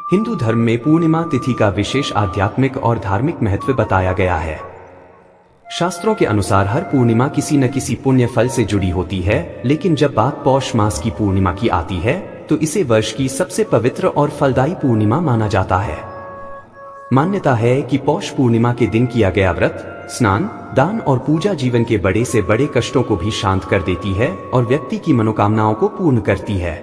हिंदू धर्म में पूर्णिमा तिथि का विशेष आध्यात्मिक और धार्मिक महत्व बताया गया है। शास्त्रों के अनुसार हर पूर्णिमा किसी न किसी पुण्य फल से जुड़ी होती है, लेकिन जब बात पौष मास की पूर्णिमा की आती है तो इसे वर्ष की सबसे पवित्र और फलदायी पूर्णिमा माना जाता है। मान्यता है कि पौष पूर्णिमा के दिन किया गया व्रत, स्नान, दान और पूजा जीवन के बड़े से बड़े कष्टों को भी शांत कर देती है और व्यक्ति की मनोकामनाओं को पूर्ण करती है।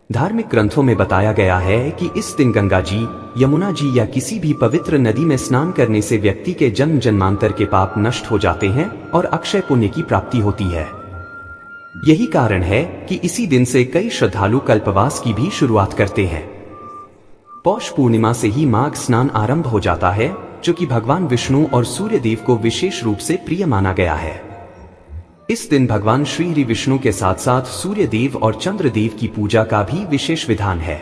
धार्मिक ग्रंथों में बताया गया है कि इस दिन गंगा जी, यमुना जी या किसी भी पवित्र नदी में स्नान करने से व्यक्ति के जन्म जन्मांतर के पाप नष्ट हो जाते हैं और अक्षय पुण्य की प्राप्ति होती है। यही कारण है कि इसी दिन से कई श्रद्धालु कल्पवास की भी शुरुआत करते हैं। पौष पूर्णिमा से ही माघ स्नान आरंभ हो जाता है, जो कि भगवान विष्णु और सूर्य देव को विशेष रूप से प्रिय माना गया है। इस दिन भगवान श्री हरि विष्णु के साथ साथ सूर्य देव और चंद्र देव की पूजा का भी विशेष विधान है।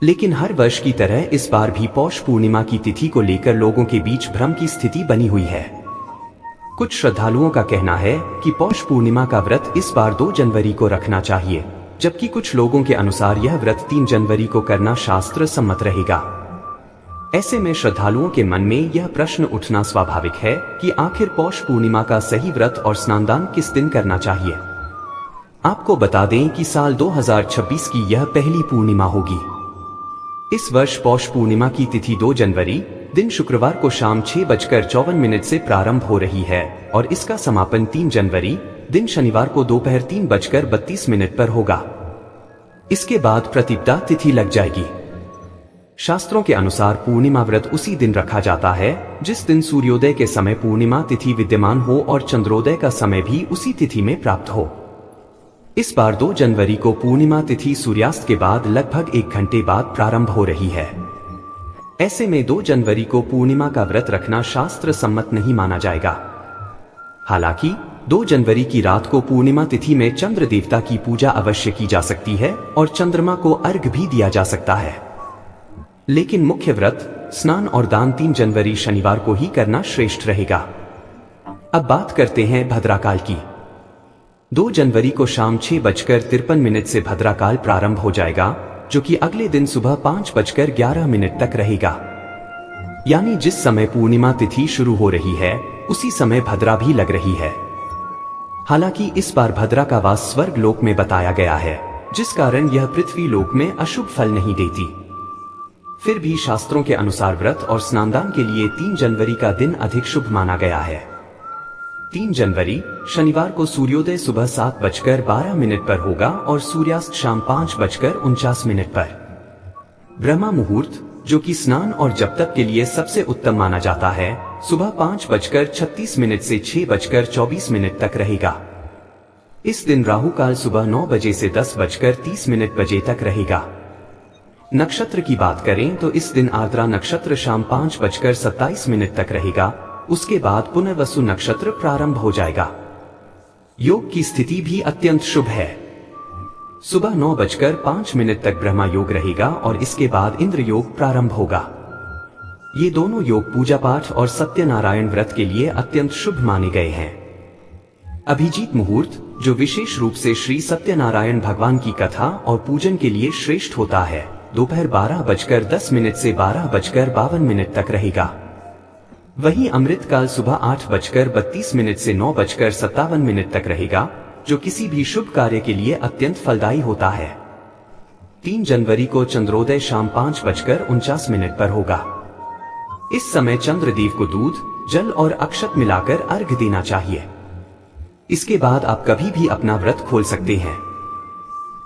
लेकिन हर वर्ष की तरह इस बार भी पौष पूर्णिमा की तिथि को लेकर लोगों के बीच भ्रम की स्थिति बनी हुई है। कुछ श्रद्धालुओं का कहना है कि पौष पूर्णिमा का व्रत इस बार 2 जनवरी को रखना चाहिए, जबकि कुछ लोगों के अनुसार यह व्रत 3 जनवरी को करना शास्त्र सम्मत रहेगा। ऐसे में श्रद्धालुओं के मन में यह प्रश्न उठना स्वाभाविक है कि आखिर पौष पूर्णिमा का सही व्रत और स्नानदान किस दिन करना चाहिए। आपको बता दें कि साल 2026 की यह पहली पूर्णिमा होगी। इस वर्ष पौष पूर्णिमा की तिथि 2 जनवरी दिन शुक्रवार को शाम 6:54 से प्रारंभ हो रही है और इसका समापन 3 जनवरी दिन शनिवार को दोपहर 3:32 पर होगा। इसके बाद प्रतिपदा तिथि लग जाएगी। शास्त्रों के अनुसार पूर्णिमा व्रत उसी दिन रखा जाता है जिस दिन सूर्योदय के समय पूर्णिमा तिथि विद्यमान हो और चंद्रोदय का समय भी उसी तिथि में प्राप्त हो। इस बार 2 जनवरी को पूर्णिमा तिथि सूर्यास्त के बाद लगभग 1 घंटे बाद प्रारंभ हो रही है। ऐसे में 2 जनवरी को पूर्णिमा का व्रत रखना शास्त्र सम्मत नहीं माना जाएगा। हालांकि 2 जनवरी की रात को पूर्णिमा तिथि में चंद्र देवता की पूजा अवश्य की जा सकती है और चंद्रमा को अर्घ्य भी दिया जा सकता है। लेकिन मुख्य व्रत, स्नान और दान 3 जनवरी शनिवार को ही करना श्रेष्ठ रहेगा। अब बात करते हैं भद्राकाल की। 2 जनवरी को शाम 6:53 से भद्राकाल प्रारंभ हो जाएगा, जो कि अगले दिन सुबह 5:11 तक रहेगा। यानी जिस समय पूर्णिमा तिथि शुरू हो रही है उसी समय भद्रा भी लग रही है। हालांकि इस बार भद्रा का वास स्वर्ग लोक में बताया गया है, जिस कारण यह पृथ्वी लोक में अशुभ फल नहीं देती। फिर भी शास्त्रों के अनुसार व्रत और स्नानदान के लिए 3 जनवरी का दिन अधिक शुभ माना गया है। 3 जनवरी शनिवार को सूर्योदय सुबह 7:12 पर होगा और सूर्यास्त शाम 5:49 पर। ब्रह्मा मुहूर्त, जो कि स्नान और जप तप के लिए सबसे उत्तम माना जाता है, सुबह 5:36 से 6:24 तक रहेगा। इस दिन राहु काल सुबह 9 बजे से 10:30 तक रहेगा। नक्षत्र की बात करें तो इस दिन आर्द्रा नक्षत्र शाम 5:27 तक रहेगा। उसके बाद पुनर्वसु नक्षत्र प्रारंभ हो जाएगा। योग की स्थिति भी अत्यंत शुभ है। सुबह 9:05 तक ब्रह्मा योग रहेगा और इसके बाद इंद्र योग प्रारंभ होगा। ये दोनों योग पूजा पाठ और सत्यनारायण व्रत के लिए अत्यंत शुभ माने गए हैं। अभिजीत मुहूर्त, जो विशेष रूप से श्री सत्यनारायण भगवान की कथा और पूजन के लिए श्रेष्ठ होता है, दोपहर 12:10 से 12:52 तक रहेगा। वहीं अमृत काल सुबह 8:32 से 9:57 तक रहेगा, जो किसी भी शुभ कार्य के लिए अत्यंत फलदायी होता है। 3 जनवरी को चंद्रोदय शाम 5:49 पर होगा। इस समय चंद्रदेव को दूध, जल और अक्षत मिलाकर अर्घ्य देना चाहिए। इसके बाद आप कभी भी अपना व्रत खोल सकते हैं।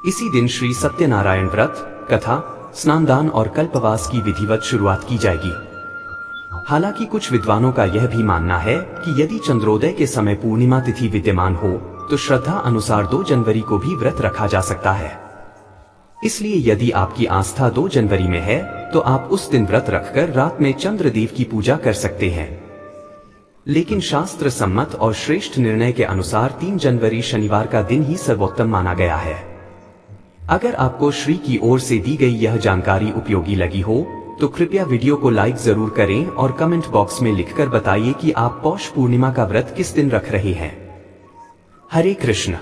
इसी दिन श्री सत्यनारायण व्रत, कथा, स्नानदान और कल्पवास की विधिवत शुरुआत की जाएगी। हालांकि कुछ विद्वानों का यह भी मानना है कि यदि चंद्रोदय के समय पूर्णिमा तिथि विद्यमान हो तो श्रद्धा अनुसार 2 जनवरी को भी व्रत रखा जा सकता है। इसलिए यदि आपकी आस्था 2 जनवरी में है तो आप उस दिन व्रत रखकर रात में चंद्रदेव की पूजा कर सकते हैं। लेकिन शास्त्र सम्मत और श्रेष्ठ निर्णय के अनुसार 3 जनवरी शनिवार का दिन ही सर्वोत्तम माना गया है। अगर आपको श्री की ओर से दी गई यह जानकारी उपयोगी लगी हो तो कृपया वीडियो को लाइक जरूर करें और कमेंट बॉक्स में लिखकर बताइए कि आप पौष पूर्णिमा का व्रत किस दिन रख रहे हैं। हरे कृष्ण।